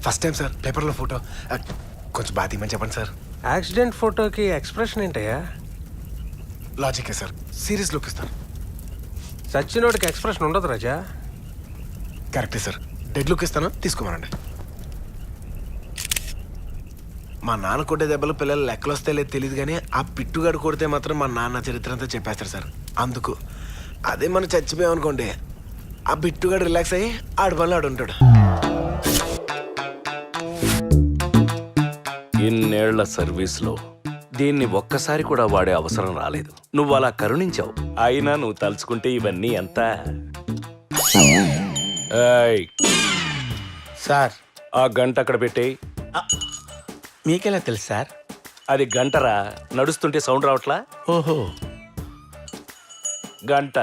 First time sir పేపర్లో photo. కొంచెం బాగా తీయమని చెప్పండి సార్. యాక్సిడెంట్ ఫోటోకి ఎక్స్ప్రెషన్ ఏంటయ్యా? లాజికే సార్, సీరియస్ లుక్ ఇస్తారు. సచ్చినోడికి ఎక్స్ప్రెషన్ ఉండదు రాజా. కరెక్టే సార్, డెడ్ లుక్ ఇస్తాను, తీసుకోమనండి. మా నాన్న కొట్టే దెబ్బలు పిల్లలు లెక్కలు వస్తే లేదు తెలియదు, కానీ ఆ పిట్టుగాడు కొడితే మాత్రం మా నాన్న చరిత్ర అంతా చెప్పేస్తారు సార్. అందుకు అదే మనం చచ్చిపోయామనుకోండి, ఆ బిట్టుగాడు రిలాక్స్ అయ్యి ఆడి పనులు ఆడు ఉంటాడు. ఇన్నేళ్ల సర్వీస్లో దీన్ని ఒక్కసారి కూడా వాడే అవసరం రాలేదు. నువ్వు అలా కరుణించావు. అయినా నువ్వు తలుచుకుంటే ఇవన్నీ ఎంత. ఏయ్, సార్ ఆ గంట అక్కడ పెట్టేయ్. మీకెలా తెలుసు సార్? అది గంటరా, నడుస్తుంటే సౌండ్ రావట్లా? ఓహో. గంట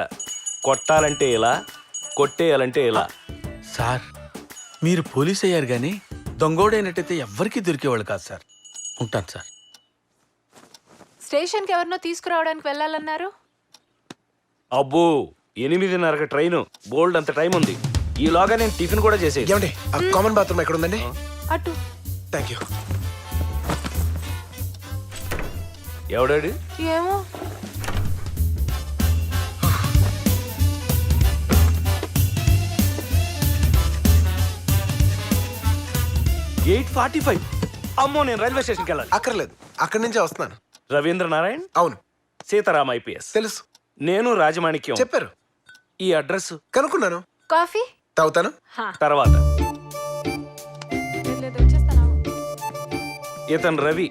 కొట్టాలంటే ఇలా, కొట్టేయాలంటే ఇలా. సార్ మీరు పోలీస్ అయ్యారు కానీ దొంగోడైనట్టయితే ఎవ్వరికీ దొరికేవాళ్ళు కాదు సార్. ఉంటాను సార్. స్టేషన్కి ఎవరినో తీసుకురావడానికి వెళ్ళాలన్నారు. అబ్బో, 8:30కి ట్రైను. బోల్డ్ అంత టైం ఉంది. ఈలోగా నేను టిఫిన్ కూడా చేసేది. ఏమండి ఆ కామన్ బాత్రూమ్ ఎక్కడ ఉందండి? అటు. Thank you. ఎవడాడు? ఏమో. $8:45. అమ్మో, నేను రైల్వే స్టేషన్కి వెళ్ళాలి. అక్కర్లేదు, అక్కడి నుంచే వస్తున్నాను. రవీంద్ర నారాయణ్, అవును సీతారాం ఐపీఎస్. తెలుసు, నేను రాజమాణిక్యం. చెప్పారు. ఈ అడ్రస్ కనుక్కున్నాను. కాఫీ తాగుతాను. తర్వాత. వచ్చేస్తాను. ఇతను రవి,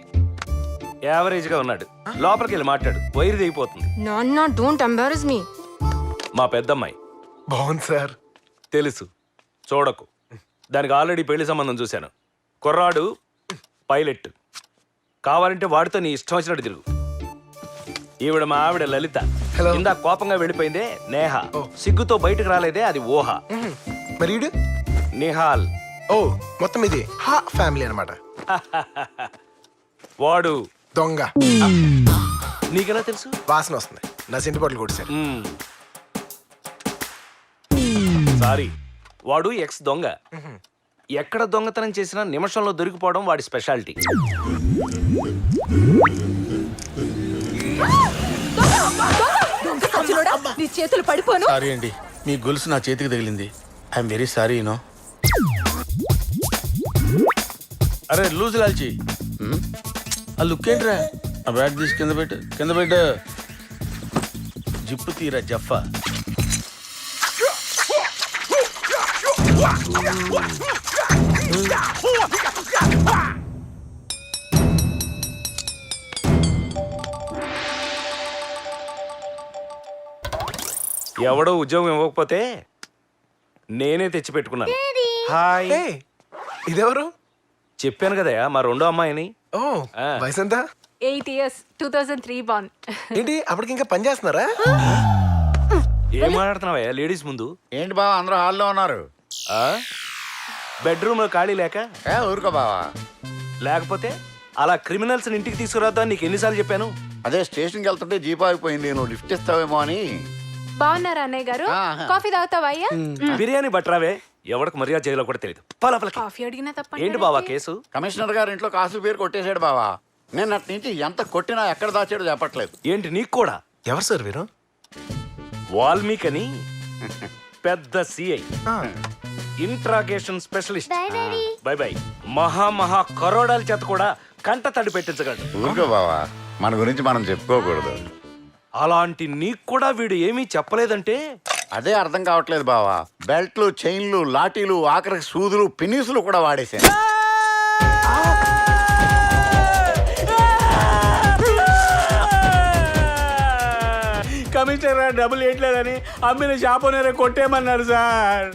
యావరేజ్ గా ఉన్నాడు. లోపలికి వెళ్ళి మాట్లాడు, వైరు దిగిపోతుంది. నాన్న డోంట్ ఎంబారస్ మీ. మా పెద్దమ్మాయి. బాగుంది సార్. తెలుసు, చూడకు. దానికి ఆల్రెడీ పెళ్లి సంబంధం చూశాను. కుర్రాడు పైలట్. కావాలంటే వాడితో నీ ఇష్టం వచ్చినట్టు తిరుగు. ఈవిడ మా ఆవిడ లలిత. హలో. ఇందా కోపంగా వెళ్ళిపోయిందే నేహ. సిగ్గుతో బయటకు రాలేదే, అది ఊహ. మరి ఈడు? నిహాల్. ఓ, మొత్తం ఇది హా ఫ్యామిలీ అన్నమాట. వాడు దొంగ. నీకెలా తెలుసు? వాసన వస్తుంది, నా సింటి బాటిల్ కొట్టేశారు. సారీ, వాడు ఎక్స్ దొంగ. ఎక్కడ దొంగతనం చేసినా నిమిషంలో దొరికిపోవడం వాడి స్పెషాలిటీ. నీ చేతులు పడిపోను. సారీ అండి, మీ గొలుసు నా చేతికి తగిలింది. I'm very sorry you know. అరే లూజ్ లాల్చి, ఆ లుక్ ఏంట్రా? ఆ బ్యాగ్ తీసి కింద పెట్టు, కింద పెట్టు. జిప్పు తీరా జఫా. ఎవడో ఉద్యోగం ఇవ్వకపోతే నేనే తెచ్చి పెట్టుకున్నాను. హాయ్. ఏయ్, ఇదెవరు? చెప్పాను కదయా, మా రెండో అమ్మాయిని. ఓ, వయసు ఎంత? 8 years 2003 born. ఏంటి అప్పటికి ఇంకా పని చేస్తున్నారా? ఏం మాట్లాడుతున్నావయ్యా లేడీస్ ముందు? ఏంటి బావా అందరూ హాల్లో ఉన్నారు? బెడ్రూమ్ లో ఖాళీ లేక? ఊరుకో బావా. లేకపోతే అలా క్రిమినల్స్ ఇంటికి తీసుకురాద్దా నీకు ఎన్నిసార్లు చెప్పాను? అదే స్టేషన్కి వెళ్తుంటే జీప్ ఆగిపోయింది, నువ్వు లిఫ్ట్ ఇస్తావేమో అని. బాగున్నారా అన్నయ్య గారు? కాఫీ తాగుతావా అయ్యా? బిర్యానీ బట్రావే, ఎవరికి మర్యాద చేయాలో కూడా తెలియదు. కాఫీ అడిగినా తప్ప. ఏంటి బావా కేసు? కమిషనర్ గారి ఇంట్లో కాసుల పేరు కొట్టేశాడు బావా. నేను అటు నుంచి ఎంత కొట్టినా ఎక్కడ దాచాడో చెప్పట్లేదు. ఏంటి నీకు కూడా? ఎవరు సార్ వీరు? వాల్మీకి అని పెద్ద CI, interrogation specialist. By by. మహా కరోడాల చేత కూడా కంట తడి పెట్టించగలడు. ఊరుకో బావా, మన గురించి మనం చెప్పుకోకూడదు. అలాంటి నీకు కూడా వీడు ఏమీ చెప్పలేదంటే? అదే అర్థం కావట్లేదు బావా. బెల్ట్లు, చైన్లు, లాఠీలు, ఆఖరికి సూదులు, పినీసులు కూడా వాడేశాను. కమిషనర్ డబ్బులు వేయట్లేదని అమ్మిన షాప్ ఓనరే కొట్టేయమన్నారు సార్.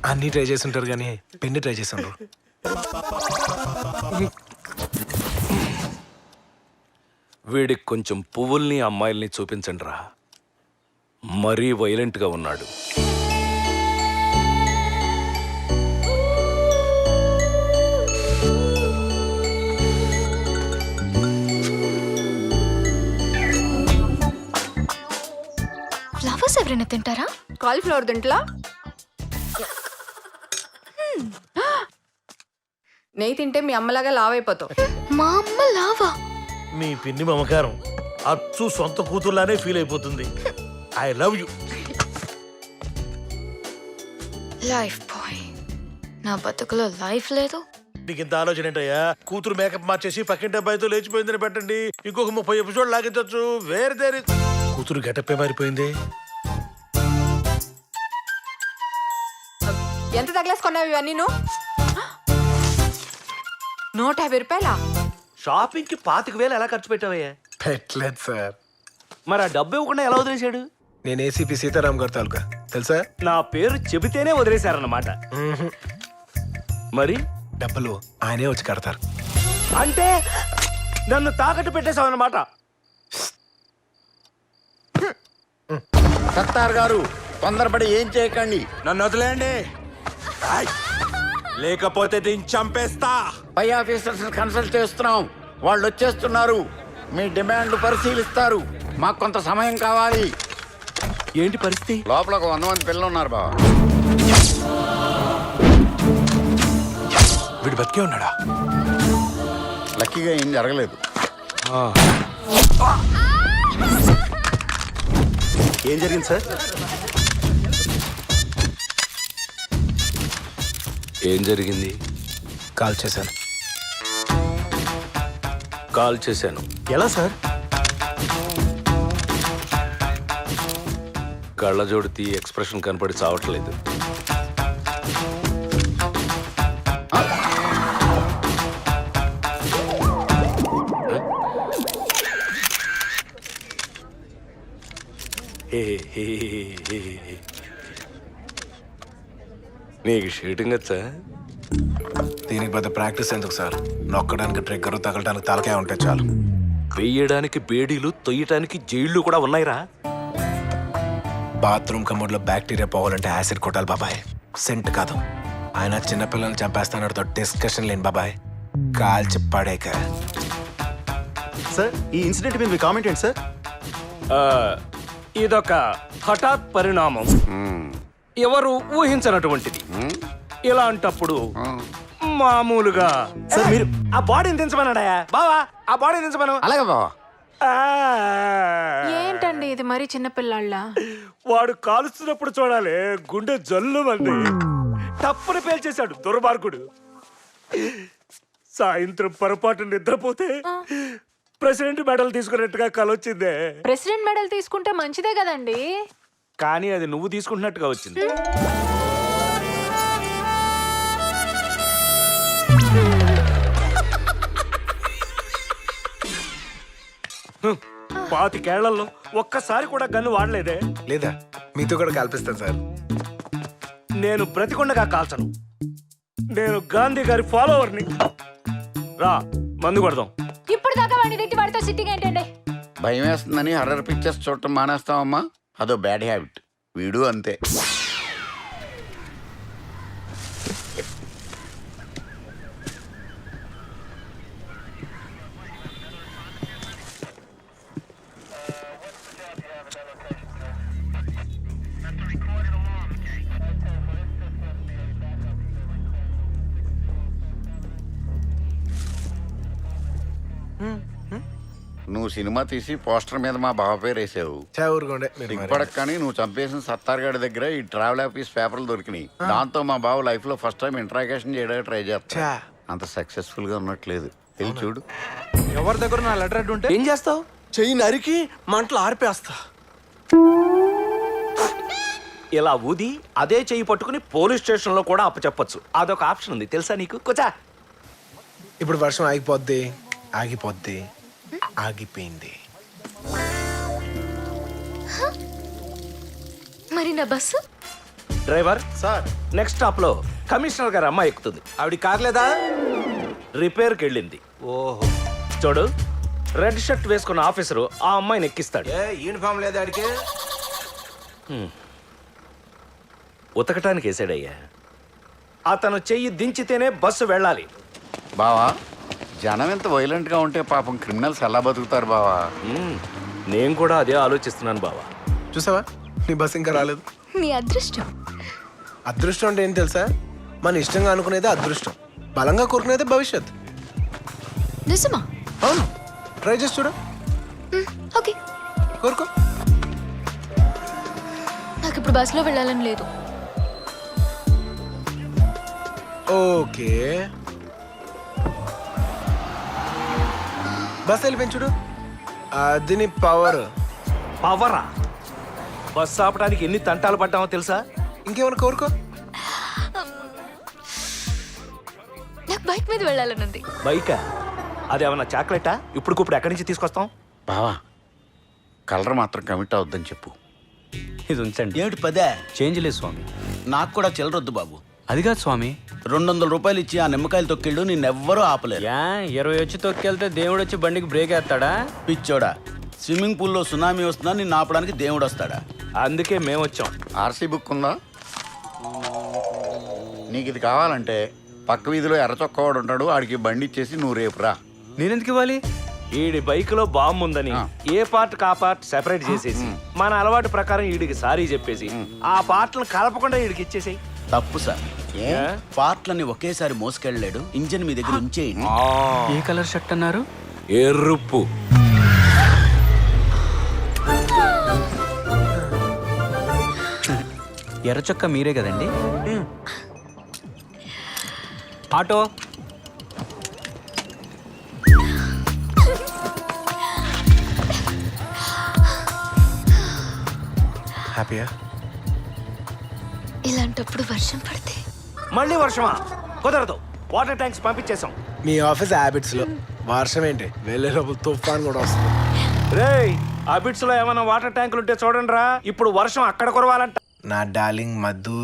అన్ని ట్రై చేసి ఉంటారు కానీ పెన్ని ట్రై చేసి ఉండరు. వీడికి కొంచెం పువ్వుల్ని అమ్మాయిల్ని చూపించండి రా, మరీ వైలెంట్ గా ఉన్నాడు. ఫ్లవర్స్ ఎవరైనా తింటారా? కాలీఫ్లవర్ తింట్లా? నెయ్యి తింటే మీ అమ్మలాగా లావైపోతావు. మా అమ్మ లావా? మీ పిన్ని మమకారం అచ్చు సొంత కూతుర్లానే ఫీల్ అయిపోతుంది. I love you. Life boy, నా బతుకులో లైఫ్ లేదు. నీకు ఇంత ఆలోచన ఏంటయ్యా? కూతురు మేకప్ మార్చేసి పక్కింటి అబ్బాయితో లేచిపోయిందని పెట్టండి, ఇంకొక 30 ఎపిసోడ్ లాగించచ్చు. వేరే దేరి కూతురు గెటప్పే మారిపోయింది. ఎంత తగిలేసుకున్నావు ఇవన్నీ నువ్వు? 150 రూపాయలా? షాపింగ్ కి 25,000 ఎలా ఖర్చు పెట్టావయ్యా? పెట్టలేదు సార్. మరి ఆ డబ్బు ఇవ్వకుండా ఎలా వదిలేశాడు? నేను ఏసీపీ సీతారాం గారి తాలూకా, తెలుసా? నా పేరు చెబితేనే వదిలేశారన్నమాట. మరి డబ్బులు ఆయనే వచ్చి కడతారు. అంటే నన్ను తాకట్టు పెట్టేశావన్నమాట. సత్తార్ గారు తొందరపడి ఏం చేయకండి. నన్ను వదిలేయండి, లేకపోతే దీన్ని చంపేస్తా. పై ఆఫీసర్స్ కన్సల్ట్ చేస్తున్నాం, వాళ్ళు వచ్చేస్తున్నారు. మీ డిమాండ్లు పరిశీలిస్తారు. మాకు కొంత సమయం కావాలి. ఏంటి పరిస్థితి? లోపల ఒక 100 మంది పిల్లలు ఉన్నారు బావ. వీడు బతికే ఉన్నాడా? లక్కీగా ఏం జరగలేదు. ఏం జరిగింది సార్? ఏం జరిగింది? కాల్ చేశాను. కాల్ చేశాను. ఎలా సార్? కళ్ళజోడు తీ, ఎక్స్ప్రెషన్ కనపడి చావట్లేదు. నీకు షూటింగ్ వచ్చా? దీనికి పెద్ద ప్రాక్టీస్ ఎందుకు సార్? నొక్కడానికి ట్రిగ్గర్, తగలడానికి తలకాయ ఉంటే చాలు. వెయ్యడానికి బేడీలు, తొయ్యటానికి జైళ్లు కూడా ఉన్నాయిరా. బాత్రూమ్ కమోడ్లో బ్యాక్టీరియా పోవాలంటే యాసిడ్ కొట్టాలి బాబాయ్, సెంట్ కాదు. ఆయన చిన్నపిల్లల్ని చంపేస్తానతో డిస్కషన్ లేని బాబాయ్, కాల్చి పడేక. సార్ ఈ ఇన్సిడెంట్ మీద మీ కామెంట్ ఏంటి సార్? ఇదొక హఠాత్ పరిణామం, ఎవరు ఊహించనటువంటిది. ఇలాంటప్పుడు మామూలుగా సార్ మీరు ఆ బాడీని దించమన్నాడా బావా? ఆ బాడీని దించమను. అలాగే బావ. ఏంటండి ఇది మరీ చిన్నపిల్లాళ్ళ? వాడు కాలుస్తున్నప్పుడు చూడాలి, గుండె జల్లు మంది తప్పుని పేల్చేశాడు దుర్మార్గుడు. సాయంత్రం పొరపాటు నిద్రపోతే ప్రెసిడెంట్ మెడల్ తీసుకున్నట్టుగా కలొచ్చిందే. ప్రెసిడెంట్ మెడల్ తీసుకుంటే మంచిదే కదండి. కానీ అది నువ్వు తీసుకుంటున్నట్టుగా వచ్చింది. పాతికేళ్లలో ఒక్కసారి కూడా గన్ను వాడలేదే. లేదా మీతో కూడా కల్పిస్తాను సార్. నేను బ్రతికొండగా కాల్చను. నేను గాంధీ గారి ఫాలోవర్ని. రా మందు కొడదాం. ఇప్పుడు దాకా వాడిని తిట్టి వాడితో సిట్టింగ్ ఏంటండి? భయం వేస్తుందని హర్రర్ పిక్చర్స్ చూడటం మానేస్తామమ్మా, అదో బ్యాడ్ హ్యాబిట్. వీడు అంతే. నువ్వు సినిమా తీసి పోస్టర్ మీద మా బావ పేరు వేసావు. ఊరుకోండి మీరు మరి. దిగ్పడక కానీ నువ్వు చంపేసిన సత్తార్ గారి దగ్గర ఈ ట్రావెల్ ఆఫీస్ పేపర్లు దొరికినాయి. దాంతో మా బావ లైఫ్ లో ఫస్ట్ టైం ఇంట్రాగేషన్ చేయడానికి ట్రై చేస్తా. ఛా. అంత సక్సెస్ఫుల్ గా ఉన్నట్లేదు. వెళ్ళి చూడు. ఎవరి దగ్గర నా లెటర్ అడ్డు ఉంటే ఏం చేస్తావు? చెయ్యి నరికి మంటలు ఆర్పేస్తా. ఇలా ఊది అదే చెయ్యి పట్టుకుని పోలీస్ స్టేషన్ లో కూడా అప్పచెప్పొచ్చు. అదొక ఆప్షన్ ఉంది తెలుసా నీకు? కూర్చో. ఇప్పుడు వర్షం ఆగిపోద్ది, ఆగిపోద్ది, ఆగిపోయింది. మరి నా bus? Driver sir next stop లో కమిషనర్ గారి అమ్మాయి ఎక్కుతుంది. ఆవిడ కార్ లేదా? రిపేర్కి వెళ్ళింది. ఓహో. చూడు, రెడ్ షర్ట్ వేసుకున్న ఆఫీసరు ఆ అమ్మాయిని ఎక్కిస్తాడు. యూనిఫామ్ లేదా ఆడికి? ఉతకటానికి వేసాడయ్యా. అతను చెయ్యి దించితేనే బస్సు వెళ్ళాలి. బావా, జనం ఎంత వైలెంట్ గా ఉంటే పాపం క్రిమినల్స్ ఎలా బతుకుతారు బావా? నేను కూడా అదే ఆలోచిస్తున్నాను బావా. చూసావా, నీ బస్ ఇంకా రాలేదు. మీ అదృష్టం. అదృష్టం అంటే ఏం తెలుసా? మన ఇష్టంగా అనుకునేది అదృష్టం. బలంగా కోరుకునేదే భవిష్యత్. నిజమా? అవును, ట్రై చేసి చూడు. ఓకే. కోరుకో. నాకు ఇప్పుడు బస్సులో వెళ్ళాలని లేదు. ఓకే, బస్ వెళ్ళిపోయింది చూడు. అది నీ పవర్. పవరా? బస్సు ఆపడానికి ఎన్ని తంటాలు పడ్డామో తెలుసా? ఇంకేమైనా కోరుకో. నాకు బైక్ మీద వెళ్ళాలని ఉంది. బైకా? అదేమన్నా చాక్లెటా? ఇప్పుడు ఎక్కడి నుంచి తీసుకొస్తాం? బావా కలర్ మాత్రం కమిట్ అవద్దని చెప్పు. ఇది ఉంచండి. ఏమిటి పదే? చేంజ్ లేదు స్వామి. నాకు కూడా చిల్లరొద్దు బాబు. అది కాదు స్వామి. 200 రూపాయలు ఇచ్చి ఆ నిమ్మకాయలు తొక్కిళ్ళు నిన్నెవ్వరూ ఆపలేరు. 20 వచ్చి తొక్కెళ్తే దేవుడు వచ్చి బండికి బ్రేక్ వేస్తాడా? పిచ్చోడా, స్విమ్మింగ్ పూల్లో సునామీ వస్తున్నా నిన్ను ఆపడానికి దేవుడు వస్తాడా? అందుకే మేము వచ్చాం. ఆర్సీ బుక్ ఉందా? నీకు ఇది కావాలంటే పక్క వీధిలో ఎర్ర చొక్కవాడు ఉంటాడు, ఆడికి బండి ఇచ్చేసి నువ్వు రేపు రా. నేనెందుకు ఇవ్వాలి? ఈడి బైక్ లో బాంబు ఉందని ఏ పార్ట్ కా పార్ట్ సెపరేట్ చేసేసి మన అలవాటు ప్రకారం ఈడికి సారీ చెప్పేసి ఆ పార్ట్లను కలపకుండా ఈడికి ఇచ్చేసేయి. తప్పు సార్. ఏ? పార్ట్లని ఒకేసారి మోసుకెళ్ళలేడు. ఇంజన్ మీ దగ్గర ఉంచేయండి. ఏ కలర్ షర్ట్ అన్నారు? ఎరుపు. ఎర్ర చొక్క మీరే కదండి? ఆటో. హ్యాపీయా? ఇలాంటప్పుడు వర్షం పడితే మళ్ళీ వర్షమా? కుదరదు. వాటర్ ట్యాంక్స్ పంపించేసాం. మీ ఆఫీస్ హ్యాబిట్స్ లో వర్షం ఏంటి, వెళ్ళే లోపల తుఫాన్ కూడా వస్తుంది. రేయ్, అబిట్స్ లో ఏమైనా వాటర్ ట్యాంకులు ఉంటే చూడండి రా. ఇప్పుడు వర్షం అక్కడ కురవాలంట. నా డార్లింగ్ మధు.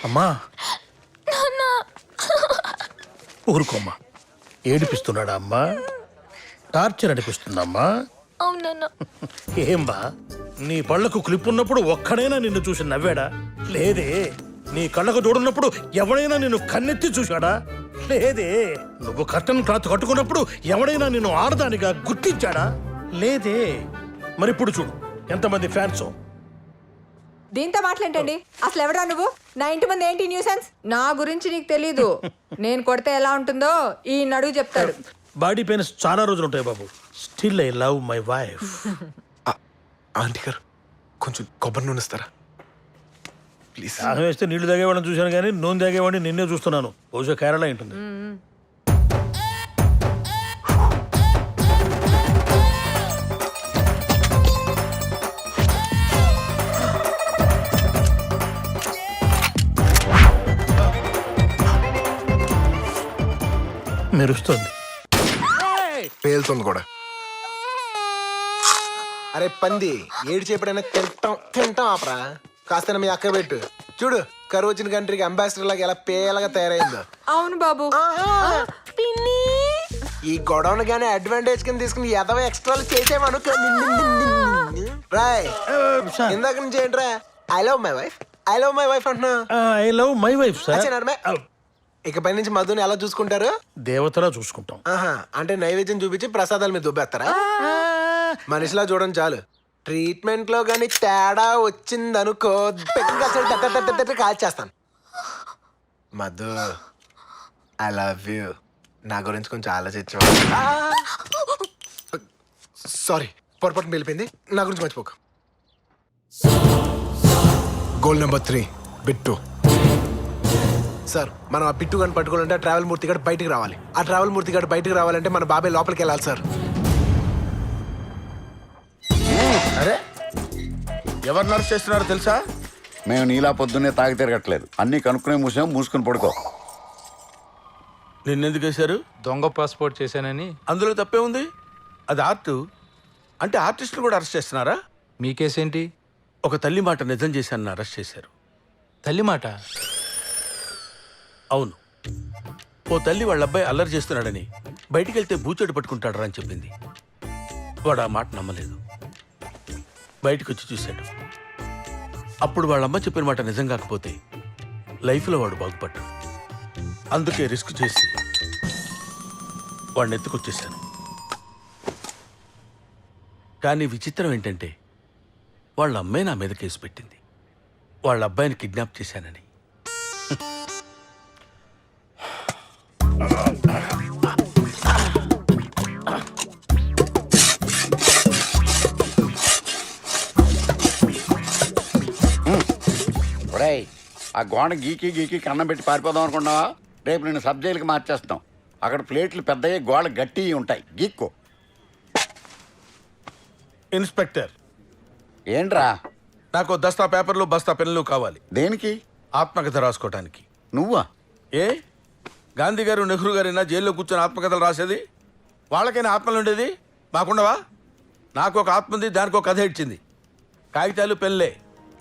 అమ్మా ఊరుకోమ్మా. ఏడిపిస్తున్నాడా అమ్మా? టార్చర్ అనిపిస్తుందమ్మా? అవునన్నా. ఏం బా, నీ పళ్ళకు క్లిప్ ఉన్నప్పుడు ఒక్కడైనా నిన్ను చూసి నవ్వాడా? లేదే. నీ కళ్ళకు చూడున్నప్పుడు ఎవడైనా నిన్ను కన్నెత్తి చూశాడా? లేదే. నువ్వు కర్టన్ క్లాత్ కట్టుకున్నప్పుడు ఎవడైనా నిన్ను ఆడదానిగా గుర్తించాడా? లేదే. మరి ఇప్పుడు చూడు ఎంతమంది ఫ్యాన్స్. దీంతో మాట్లాడండి. అసలు ఎవడా నువ్వు? నా ఇంటి ముందు ఏంటి న్యూసెన్స్? నా గురించి నీకు తెలీదు. నేను కొడితే ఎలా ఉంటుందో ఈ నడుగు చెప్తాడు. బాడీ పెయిన్స్ చాలా రోజులు ఉంటాయి బాబు. Still I love my wife. Aunty గారు, కొంచెం కొబ్బరి నూనె ఇస్తారా ప్లీజ్? దాహం వేస్తే నీళ్లు తాగేవాడిని చూశాను కానీ నూనె తాగేవాడిని నిన్నే చూస్తున్నాను. బహుశా కేరళ ఉంటుంది. మెరుస్తుంది. పేలుతుంది కూడా. అరే పంది, ఏడు చేపడైనా తింటాం ఆపరా. కాస్త మీ అక్క పెట్టు. చూడు కరువు వచ్చిన కంట్రీకి అంబాసిడర్ లాగా ఎలా పేలగా తయారైందో. అవును బాబు. ఈ గొడవను గానీ అడ్వాంటేజ్ కింద తీసుకుని ఎదవ ఎక్స్ట్రాలు చేసేవాను. రాయ్, ఇందాక నుంచి ఏంట్రా ఐ లవ్ మై వైఫ్ అంటున్నా. I love my wife sir. ఇకపై నుంచి మధుని ఎలా చూసుకుంటారు? దేవతలా చూసుకుంటాం. అంటే నైవేద్యం చూపించి ప్రసాదాల మీద దుబ్బేస్తారా? మనిషిలా చూడండి చాలు. ట్రీట్మెంట్ లో గానీ తేడా వచ్చిందనుకో కాల్చేస్తాను. Madhu I love you. నా గురించి కొంచెం ఆలోచించు. సారీ, పొరపాటు వెళ్ళిపోయింది. నా గురించి మర్చిపోక. Goal number 3 Bittu. సార్, మనం ఆ పిట్టు గాని పట్టుకోవాలంటే ఆ ట్రావెల్ మూర్తి గారు బయటికి రావాలి. ఆ ట్రావెల్ మూర్తి గారు బయటికి రావాలంటే మన బాబాయ్ లోపలికి వెళ్ళాలి సార్. అరే ఎవరు నర్స్ చేస్తున్నారో తెలుసా? మేము నీలా పొద్దున్నే తాగి తిరగట్లేదు. అన్నీ కనుక్కునే మూసుకుని పడుకో. నిన్నెందుకు వేశారు? దొంగ పాస్పోర్ట్ చేశానని. అందులో తప్పే ఉంది. అది ఆర్ట్. అంటే ఆర్టిస్టులు కూడా అరెస్ట్ చేస్తున్నారా? మీ కేసేంటి? ఒక తల్లి మాట నిజం చేశానని అరెస్ట్ చేశారు. తల్లి మాట? అవును. ఓ తల్లి వాళ్ళ అబ్బాయి అల్లరి చేస్తున్నాడని బయటికి వెళ్తే బూచోడు పట్టుకుంటాడరా అని చెప్పింది. వాడు ఆ మాట నమ్మలేదు. బయటకు వచ్చి చూశాడు. అప్పుడు వాళ్ళమ్మ చెప్పిన మాట నిజం కాకపోతే లైఫ్లో వాడు బాగుపడ్డు. అందుకే రిస్క్ చేసి వాడిని ఎత్తుకొచ్చేసాను. కానీ విచిత్రం ఏంటంటే వాళ్ళ అమ్మాయి నా మీద కేసు పెట్టింది, వాళ్ళ అబ్బాయిని కిడ్నాప్ చేశానని. ఒరేయ్, ఆ గోడ గీకి గీకి కన్నం పెట్టి పారిపోదాం అనుకున్నావా? రేపు నేను సబ్ జైలుకి మార్చేస్తాం. అక్కడ ప్లేట్లు పెద్దవి, గోడ గట్టి ఉంటాయి, గీక్కో. ఇన్స్పెక్టర్, ఏంట్రా? నాకు దస్తా పేపర్లు బస్తా పెన్నులు కావాలి. దేనికి? ఆత్మకథ రాసుకోవటానికి. నువ్వా? ఏ గాంధీ గారు నెహ్రూ గారైనా జైల్లో కూర్చొని ఆత్మకథలు రాసేది? వాళ్ళకైనా ఆత్మలు ఉండేది, మాకుండవా? నాకు ఒక ఆత్మ ఉంది, దానికి ఒక కథ ఇచ్చింది. కాగితాలు పెన్లే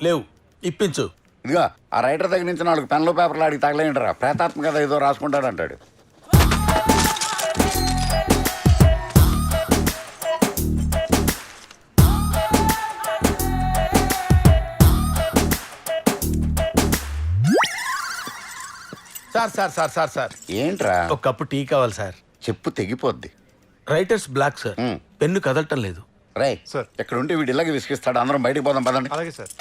లేవు, ఇప్పించు. ఇదిగా ఆ రైటర్ దగ్గర నుంచి 4 పెన్లు పేపర్లు అడిగి తగలేంటరా, ప్రేతాత్మ కథ ఏదో రాసుకుంటాడంటాడు. Sir sir sir sir sir ఏంట్రా? ఒక కప్పు టీ కావాలి సార్. చెప్పు తెగిపోద్ది. రైటర్స్ బ్లాక్ సార్, పెన్ను కదలటం లేదు. రై సార్, ఇక్కడ ఉంటే వీడు ఇలాగే విసిగిస్తాడు. అందరం బయటికి పోదాం పదండి. అలాగే సార్.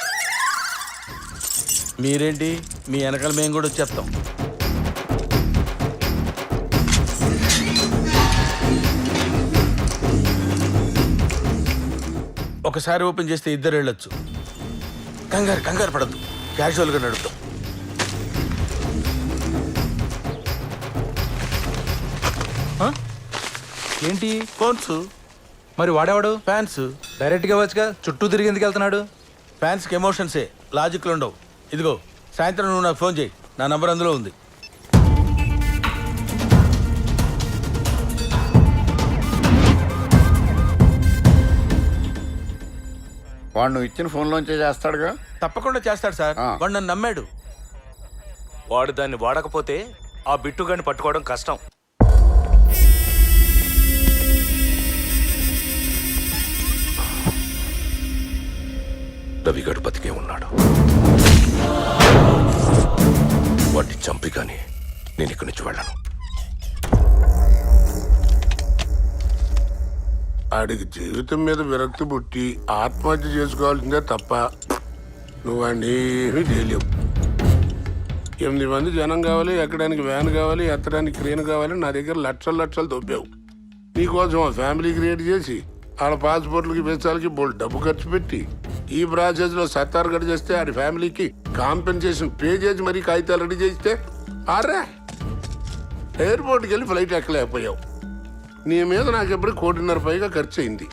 మీరేంటి, మీ వెనకాల మేము కూడా వచ్చేస్తాం. ఒకసారి ఓపెన్ చేస్తే 2 వెళ్ళొచ్చు. కంగారు పడద్దు, క్యాజువల్గా నడుపుతాం. ఏంటి ఫోన్స్, మరి వాడేవాడు? ఫ్యాన్స్. డైరెక్ట్గా వచ్చుగా, చుట్టూ తిరిగి ఎందుకు వెళ్తున్నాడు? ఫ్యాన్స్కి ఎమోషన్సే, లాజిక్లు ఉండవు. ఇదిగో సాయంత్రం నువ్వు నాకు ఫోన్ చేయి, నా నంబర్ అందులో ఉంది. వాడు నువ్వు ఇచ్చిన ఫోన్లోంచే చేస్తాడుగా. తప్పకుండా చేస్తాడు సార్, వాడు నన్ను నమ్మాడు. వాడు దాన్ని వాడకపోతే ఆ బిట్టుగాని పట్టుకోవడం కష్టం. రవిగాడు బతికే ఉన్నాడు. వాడిని చంపి కానీ నేను ఇక్కడి నుంచి వెళ్ళను. ఆడికి జీవితం మీద విరక్తి పుట్టి ఆత్మహత్య చేసుకోవాల్సిందే తప్ప నువ్వు వాడిని ఏమీ చేయలేవు. 8 మంది జనం కావాలి, ఎక్కడానికి వ్యాన్ కావాలి, ఎత్తడానికి క్రేన్ కావాలి. నా దగ్గర లక్షలు దొబ్బావు. నీకోసం ఆ ఫ్యామిలీ క్రియేట్ చేసి వాళ్ళ పాస్పోర్ట్లకి వీసాలకి బోల్ డబ్బు ఖర్చు పెట్టి ఈ ప్రాసెస్లో సత్తారు గడి చేస్తే ఆడి ఫ్యామిలీకి కాంపెన్సేషన్ పే చేసి మరీ కాగితాలు రెడీ చేస్తే ఆర్రా ఎయిర్పోర్ట్కి వెళ్ళి ఫ్లైట్ ఎక్కలేకపోయావు. నీ మీద నాకు ఎప్పుడు 1.5 కోటి పైగా ఖర్చు అయింది.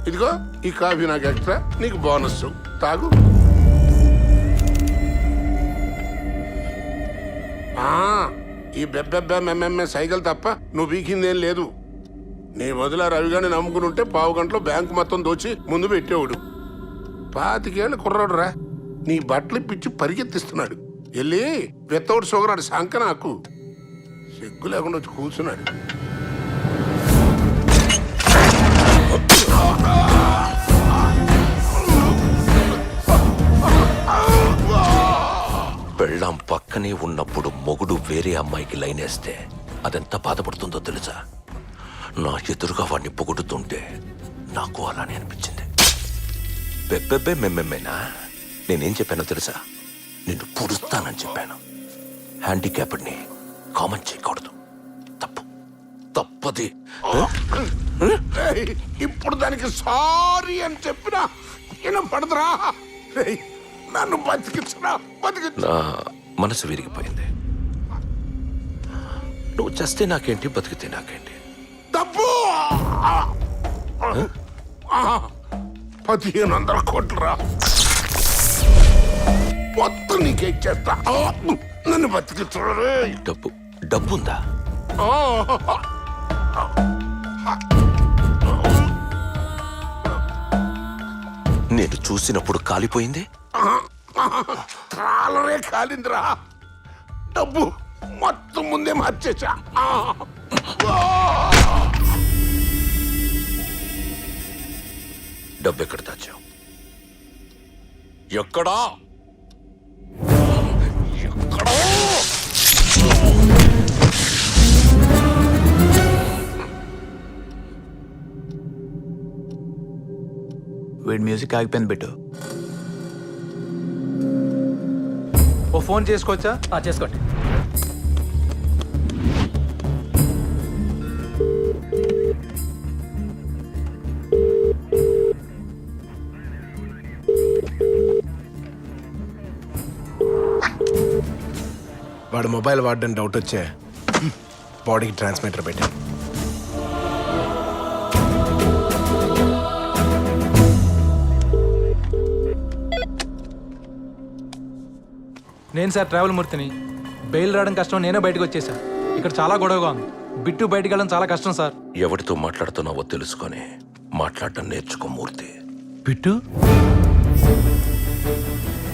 ఇదిగో ఈ కాఫీ నాకు ఎక్స్ట్రా, నీకు బోనస్, తాగు. ఈ బెబ్బెబ్బెమ్మెమ్మె సైకిల్ తప్ప నువ్వు వీకిందేం లేదు. నీ వదిల రవిగాని నమ్ముకుని ఉంటే 1/2 గంటలో బ్యాంకు మొత్తం దోచి ముందు పెట్టేవాడు. 25 ఏళ్ళ కుర్రాడు రా, నీ బట్టలు పిచ్చి పరిగెత్తిస్తున్నాడు. వెళ్ళి వితౌట్ షుగర్ ఆడు సంక నాకు సిగ్గు లేకుండా వచ్చి కూర్చున్నాడు. పెళ్ళాం పక్కనే ఉన్నప్పుడు మొగుడు వేరే అమ్మాయికి లైనేస్తే అదెంత బాధపడుతుందో తెలుసా? నా ఎదురుగా వాడిని పొగుడుతుంటే నాకు అలానే అనిపించింది. బెబ్బెబ్బే మెమ్మెమ్మేనా? నేనేం చెప్పానో తెలుసా? నిన్ను పుడుస్తానని చెప్పాను. హ్యాండిక్యాప్డ్ని కామెంట్ చేయకూడదు, తప్పది. ఇప్పుడు దానికి సారీ అని చెప్పినా వినపడదురా. నన్ను బతికించరా, నా మనసు విరిగిపోయింది. నువ్వు చస్తే నాకేంటి, బతికితే నాకేంటి? డబ్బు 1500 కోట్లురా, మొత్తం నీకే ఇచ్చేస్తా. నన్ను బతికించరా. డబ్బుందా? నేను చూసినప్పుడు కాలిపోయింది. త్రాలనే కాలిందిరా. డబ్బు మొత్తం ముందే మార్చేసా. డబ్బు ఎక్కడ దాచావు? ఎక్కడా? వీడి మ్యూజిక్ ఆగిపోయింది బిట్టు. ఓ ఫోన్ చేసుకోవచ్చా? చేసుకోండి. వాడు మొబైల్ వాడడం డౌట్ వచ్చే బాడీకి ట్రాన్స్మిటర్ పెట్టాను. నేను సార్ ట్రావెల్ మూర్తిని. బెయిల్ రావడం కష్టం, నేనే బయటకు వచ్చేసా. ఇక్కడ చాలా గొడవగా ఉంది. బిట్టు బయటకు వెళ్ళడం చాలా కష్టం సార్. ఎవరితో మాట్లాడుతున్నావో తెలుసుకొని మాట్లాడటం నేర్చుకో మూర్తి. బిట్టు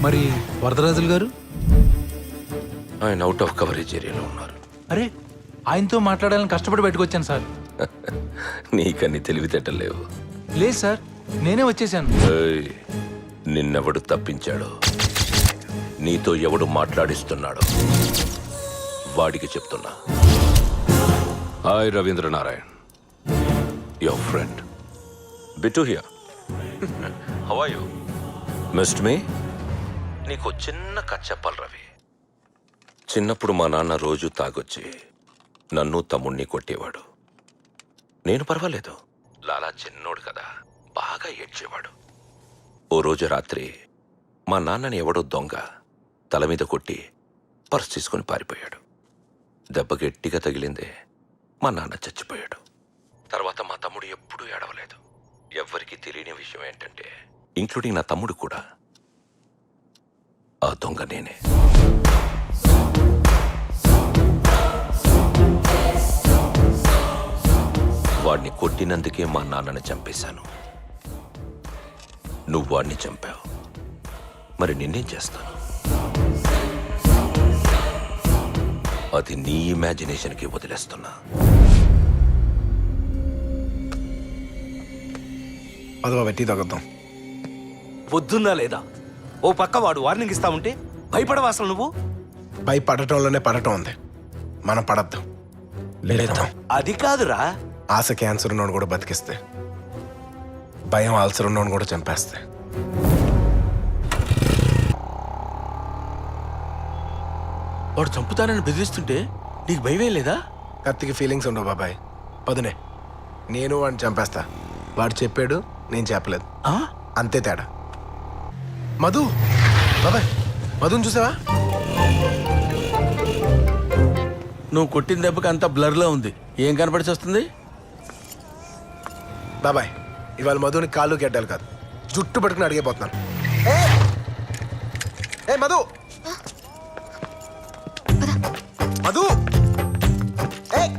మరి వరదరాజులు గారు? ఆయన అవుట్ ఆఫ్ కవరేజ్ ఏరియాలో ఉన్నారు. అరే, ఆయనతో మాట్లాడాలని కష్టపడి బయటకు వచ్చాను సార్. నీకన్ని తెలివితేటలు లేవు. లేదు సార్, నేనే వచ్చేసాను. ఏయ్, నిన్నెవడు తప్పించాడో, నీతో ఎవడు మాట్లాడిస్తున్నాడో వాడికి చెప్తున్నా. Hi Ravindranarayan, your friend Bittu here. How are you? Missed me? నీకు చిన్న కథ చెప్పాలి రవి. చిన్నప్పుడు మా నాన్న రోజు తాగొచ్చి నన్ను తమ్ముణ్ణి కొట్టేవాడు. నేను పర్వాలేదు, లాలా చిన్నోడు కదా, బాగా ఏడ్చేవాడు. ఓ రోజు రాత్రి మా నాన్నని ఎవడో దొంగ తల మీద కొట్టి పర్స్ తీసుకుని పారిపోయాడు. దెబ్బ గట్టిగా తగిలిందే మా నాన్న చచ్చిపోయాడు. తర్వాత మా తమ్ముడు ఎప్పుడూ ఏడవలేదు. ఎవ్వరికీ తెలియని విషయం ఏంటంటే, ఇంక్లూడింగ్ నా తమ్ముడు కూడా, ఆ దొంగ నేనే. వాడిని కొట్టినందుకే మా నాన్నని చంపేశాను. నువ్వు వాడిని చంపావు, మరి నిన్నేం చేస్తాను? అది నీ ఇమాజినేషన్కి వదిలేస్తున్నా. అదో పెట్టి తగ్గుతాం. పొద్దున్నా లేదా? ఓ పక్క వాడు వార్నింగ్ ఇస్తా ఉంటే భయపడవా అసలు నువ్వు? పడటంలోనే పడటం ఉంది, మనం పడద్దాం. లేద్దాం. అది కాదురా. ఆశ క్యాన్సర్ ఉన్నోడు కూడా బతికిస్తే, భయం ఆల్సర్ ఉన్నోడు కూడా చంపేస్తే. వాడు చంపుతానని బెదిరిస్తుంటే నీకు భయమే లేదా? కత్తికి ఫీలింగ్స్ ఉండవు బాబాయ్. పదునే, నేను వాడిని చంపేస్తా. వాడు చెప్పాడు, నేను చెప్పలేదు, ఆ? అంతే తేడా. మధు, బాబాయ్ మధుని చూసావా? నువ్వు కొట్టిన దెబ్బకి అంతా బ్లర్లో ఉంది. ఏం కనపడిచి వస్తుంది? బాబాయ్ ఇవాళ మధుని కాళ్ళు గెడ్డాలి కాదు, జుట్టు పట్టుకుని అడిగిపోతున్నాను. ఏ మధు, మధు, ఏయ్!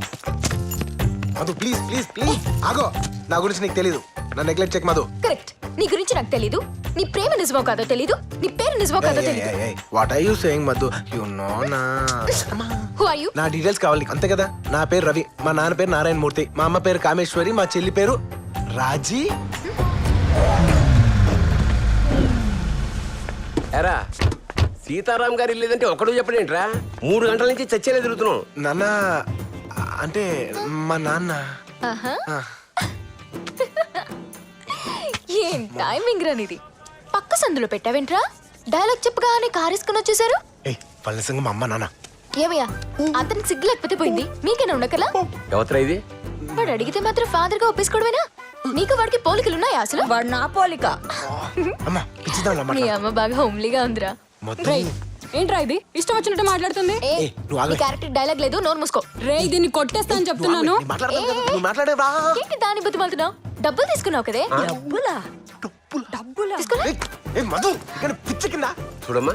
మధు ప్లీజ్ ప్లీజ్ ప్లీజ్ ఆగో. నా గురించి నీకు తెలీదు, నా నెగ్లెక్ట్ చెక్ మధు. కరెక్ట్. నీ గురించి నాకు తెలీదు. నీ ప్రేమ నిజమో కాదో తెలీదు. నీ పేరు నిజమో కాదో తెలీదు. What are you saying Madhu? You know నా. Who are you? నా డీటెయిల్స్ కావాలి నీకు, అంతే కదా? నా పేరు రవి, మా నాన్న పేరు నారాయణ మూర్తి, మా అమ్మ పేరు కామేశ్వరి, మా చెల్లి పేరు రాజీ. ఎరా సీతారాం గారు లేదంటే ఒకడు చెప్పడేంట్రా? 3 గంటల నుంచి చచ్చేలే తిరుగుతున్నావు. నాన్న అంటే మా నాన్న. ఆహా. ఏం టైమింగ్ రా నీది. పక్క సందులో పెట్టావేంట్రా? డైలాగ్ చెప్పగానే కారేసుకుని వచ్చేసారు. ఏ వాళ్ళ సంగ మా అమ్మ నాన్న. ఏమయ్యా, అతనికి సిగ్గు లేకపోతే పోయింది, మీకేనా ఉండకలా? ఎవతరా ఇది? వాడు అడిగితే మాత్రం ఫాదర్ గా ఒప్పేసుకోవడమేనా? నీకు వాడికి పోలికలున్నాయా అసలు? వాడు నా పోలిక. అమ్మా పిచ్చిదాం మీ అమ్మ బాగా హోమ్లీగా ఉందిరా. ఏంట్రా ఇది ఇష్టం వచ్చినట్టు మాట్లాడుతుంది? ఏ, నీ క్యారెక్టర్ డైలాగ్ లేదు, నోరు మూసుకో. రే దీన్ని కొట్టేస్తా అని చెప్తున్నాను. ఏంటి దాని బుద్ధి మాలుతున్నావు? డబ్బులు తీసుకున్నావు కదే. డబ్బులా? డబ్బులా తీసుకున్నా? పిచ్చి కింద చూడమ్మా,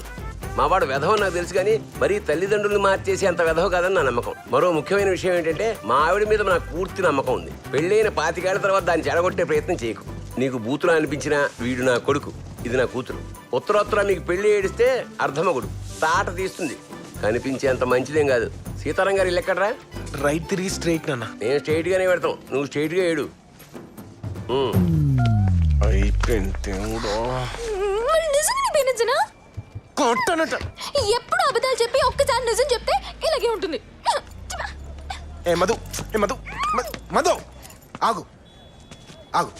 మా వాడు వెధవ నాకు తెలుసు కానీ మరీ తల్లిదండ్రులు మార్చేసి అంత వెధవ కాదని నా నమ్మకం. మరో ముఖ్యమైన విషయం ఏంటంటే, మా ఆవిడ మీద నాకు పూర్తి నమ్మకం ఉంది. పెళ్ళైన 25 ఏళ్ల తర్వాత దాన్ని చెడగొట్టే ప్రయత్నం చేయకు. నీకు బూతులు అనిపించినా వీడు నా కొడుకు, ఇది నా కూతురు. ఉత్తరోత్తర మీకు పెళ్లి ఏడిస్తే అర్ధమగుడు తాట తీస్తుంది. కనిపించేంత మంచిదేం కాదు. సీతారాం గారు ఇల్లెక్కడరా? రైట్ తిరిగి స్ట్రైట్ నాన్న. నేను స్ట్రైట్ గానే పెడతాం, నువ్వు స్ట్రైట్ గా ఏడు. నిజంగా పేరెంట్స్నా? ఎప్పుడు అబద్ధాలు చెప్పి ఒక్కసారి నిజం చెప్తే ఇలాగే ఉంటుంది. ఏ మధు, ఏ మధు, మధు ఆగు ఆగు.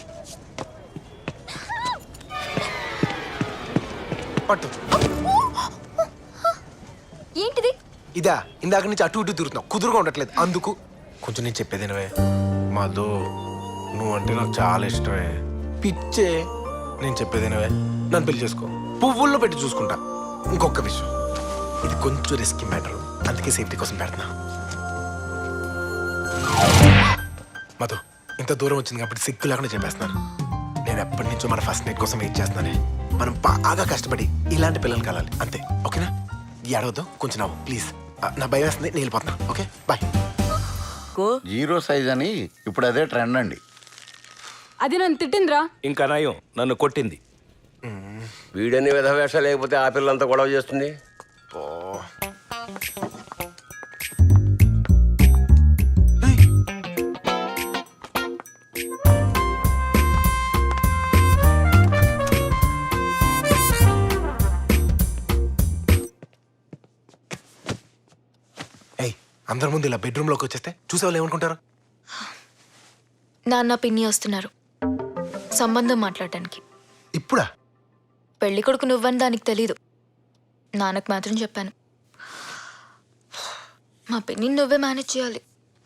పట్టు. ఏంటిది? ఇదా ఇందాక నుంచి అటు ఇటు తిరుగుతున్నావు, కుదురుగా ఉండట్లేదు. అందుకు కొంచెం నేను చెప్పేది నువ్వే మధు, నువ్వంటే నాకు చాలా ఇష్టమే. పిచ్చే, నేను చెప్పేది నువ్వే, నన్ను పెళ్లి చేసుకో. పువ్వుల్లో పెట్టి చూసుకుంటా. ఇంకొక విషయం, ఇది కొంచెం రిస్కీ మ్యాటర్, అందుకే సేఫ్టీ కోసం పెడుతున్నా. మధు, ఇంత దూరం వచ్చింది కాబట్టి సిగ్గు లేకుండా చెప్పేస్తున్నాను. నేను ఎప్పటి నుంచో మన ఫస్ట్ నైట్ కోసం వెయిట్ చేస్తున్నానే. మనం బాగా కష్టపడి ఇలాంటి పిల్లలు కలాలి, అంతే. ఓకేనా? ఏడవద్దు, కొంచెం నవ్వు ప్లీజ్. నా భయం వేస్తుంది, నేను వెళ్ళిపోతున్నా. Okay bye. జీరో సైజ్ అని ఇప్పుడు అదే ట్రెండ్ అండి. అది నన్ను తిట్టిందిరా. ఇంకా నయం, నన్ను కొట్టింది. వీడన్ని విధవేషాలు లేకపోతే ఆ పిల్లంతా గొడవ చేస్తుంది. ఏయ్, అందరి ముందు ఇలా బెడ్రూమ్లోకి వచ్చేస్తే చూసే వాళ్ళు ఏమనుకుంటారు? నాన్న పిన్ని వస్తున్నారు సంబంధం మాట్లాడటానికి. ఇప్పుడా? పెళ్లి కొడుకు నువ్వని దానికి తెలీదు, నాన్నకు మాత్రం చెప్పాను. మా పిన్ని నువ్వే మేనేజ్ చేయాలి.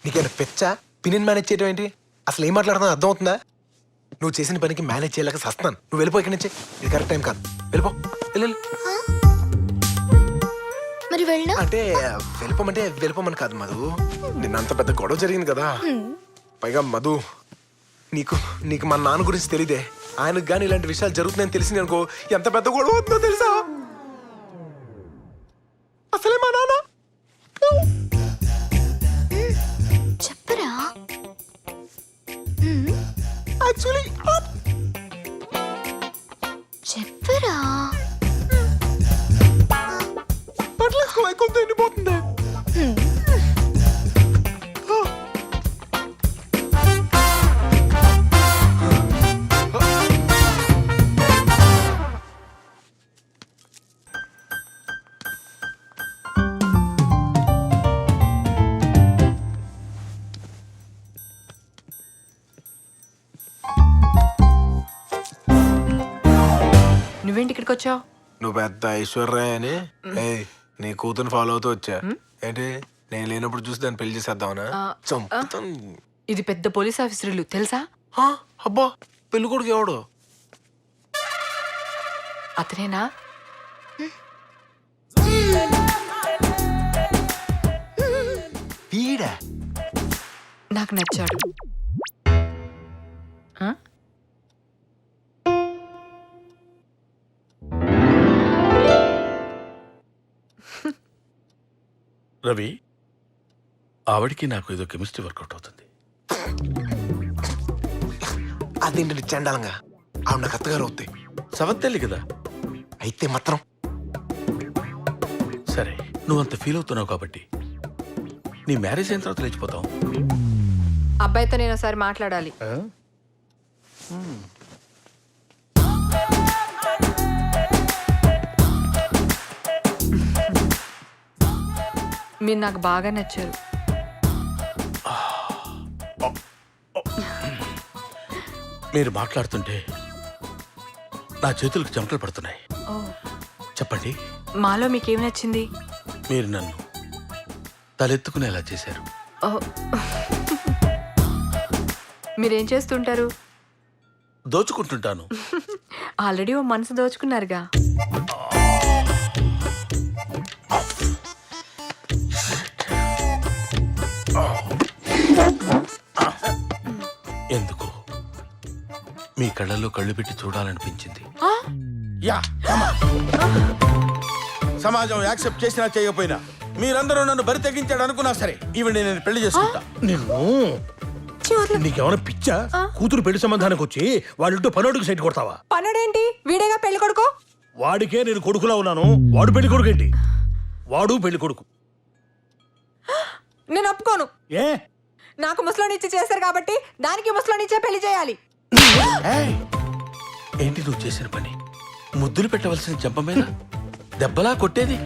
నీకేనా పెచ్చా? పిన్ని మేనేజ్ చేయడం ఏంటి? అసలు ఏం మాట్లాడుతున్నా అర్థం అవుతుందా? నువ్వు చేసిన పనికి మేనేజ్ చేయలేక సస్తున్నాను. నువ్వు వెళ్ళిపో ఇక్కడి నుంచి, ఇది కరెక్ట్ టైం కాదు. వెళ్ళిపో, వెళ్ళు. మరి వెళ్ళినా అంటే వెళ్ళిపోమంటే వెళ్ళిపోమని కాదు మధు, నిన్న అంత పెద్ద గొడవ జరిగింది కదా. పైగా మధు, నీకు నీకు మా నాన్న గురించి తెలియదే. ఆయనకు కానీ ఇలాంటి విషయాలు జరుగుతున్నాయని తెలిసింది అనుకో, ఎంత పెద్ద గొడవ అవుతుందో తెలుసా? అసలే మా నాన్న చెప్పరా? యాక్చువల్లీ చెప్పరా? పట్ల కొంత ఎండిపోతుంది. నువ్వేంటి ఇక్కడికి వచ్చావు? నువ్వు పెద్ద ఐశ్వర్య అని నీ కూతురు ఫాలో అవుతూ వచ్చా. ఏంటి, నేను లేనప్పుడు చూసి దాన్ని పెళ్లి చేసేద్దామనా? చంపుతాను. ఇది పెద్ద పోలీస్ ఆఫీసర్లు తెలుసా? అబ్బా, పెళ్లి కొడుకు ఎవడు? అతనేనా? వీడా? నాకు నచ్చాడు. రవి, ఆవిడికి నాకు ఏదో కెమిస్ట్రీ వర్కౌట్ అవుతుంది. అదేంటి చండాలంగా? ఆవిడ నాకు అత్తగారు అవుతాయి. సవత్తెల్లి కదా. అయితే మాత్రం సరే, నువ్వు అంత ఫీల్ అవుతున్నావు కాబట్టి నీ మ్యారేజ్ అయిన తర్వాత లేచిపోతావు. అబ్బాయితో నేను ఒకసారి మాట్లాడాలి. మీరు నాకు బాగా నచ్చారు. మీరు మాట్లాడుతుంటే నా చేతులకు చెమటలు పడుతున్నాయి. చెప్పండి, మాలో మీకేం నచ్చింది? మీరు నన్ను తలెత్తుకునేలా చేశారు. మీరేం చేస్తుంటారు? దోచుకుంటుంటాను. ఆల్రెడీ ఓ మనసు దోచుకున్నారుగా. ఎందుకు మీ కళ్ళల్లో కళ్ళు పెట్టి చూడాలనిపించింది. సమాజం యాక్సెప్ట్ చేసినా చేయకపోయినా మీరందరూ నన్ను బరి తెగించాడు అనుకున్నా సరే, ఈవిడ నేను పెళ్లి చేసుకుంటా. నిన్ను నీకేమైనా పిచ్చా? కూతురు పెళ్లి సంబంధానికి వచ్చి వాళ్ళింటూ పనోడికి సైట్ కొడతావా? పనుడేంటి? వీడేగా పెళ్లి కొడుకు. వాడికే నేను కొడుకులా ఉన్నాను, వాడు పెళ్లి కొడుకు ఏంటి? వాడు పెళ్లి కొడుకు. నేను ఒప్పుకోను. ఏ? నాకు ముసలోనిచ్చి చేశారు కాబట్టి దానికి ముసలోనిచ్చే పెళ్లి చేయాలి. ఏంటి నువ్వు చేసిన పని? ముద్దులు పెట్టవలసిన చెంప మీద దెబ్బలా కొట్టేది.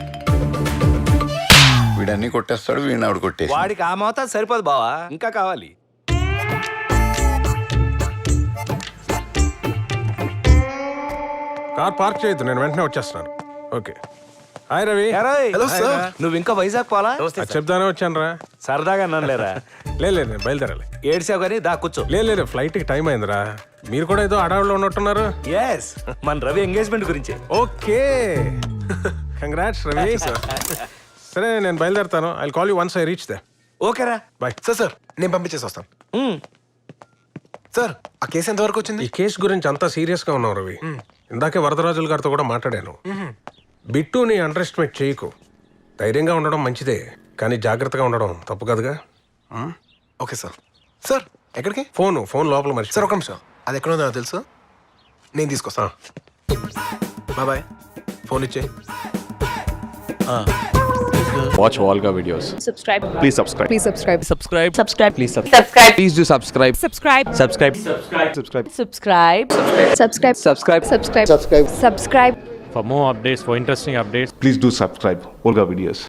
వీడన్నీ కొట్టేస్తాడు, వీడిని ఆవిడ కొట్టేసి. వాడికి ఆ మోతాదు సరిపోదు బావా, ఇంకా కావాలి. కార్ పార్క్ చేయొద్దు, నేను వెంటనే వచ్చేస్తున్నాను. Okay hi Ravi hello sir. నువ్వు ఇంకా వైజాగ్ పోలా అది చెప్తానే వచ్చాను రా. సరదాగా అన్నాను లేరా. లేదు నేను బయలుదేరాలి. ఏడ్చావు కానీ దా కూర్చో. లేదు ఫ్లైట్కి టైం అయిందిరా. మీరు కూడా ఏదో అడవుల్లో ఉన్నట్టున్నారు. ఎస్ మన రవి ఎంగేజ్మెంట్ గురించి. Okay congrats Ravi. సరే నేను బయలుదేరుతాను. I call you once I reach they. ఓకేరా. బాయ్. సార్ నేను పంపించేసి వస్తాను. సార్ ఆ కేసు ఎంతవరకు వచ్చింది? ఈ కేసు గురించి అంతా సీరియస్గా ఉన్నాం రవి. ఇందాకే వరదరాజుల గారితో కూడా మాట్లాడాను. బిట్టుని అండర్ ఎస్టిమేట్ చేయకు. ధైర్యంగా ఉండడం మంచిదే, కానీ జాగ్రత్తగా ఉండడం తప్పు కదగా. Okay sir. సార్ ఎక్కడికి? ఫోన్ లోపల మర్చి. సార్ ఒక నిమిషం, అది ఎక్కడ ఉందో నాకు తెలుసు, నేను తీసుకొస్తాను. బాయ్ ఫోన్ ఇచ్చే. Watch Volga videos. Subscribe. Please subscribe. Please subscribe. Subscribe. Subscribe. Please Subscribe. Please do subscribe. Subscribe. Subscribe. Subscribe. Subscribe. Subscribe. Subscribe. Subscribe. For more updates, for interesting updates, please do subscribe Volga videos.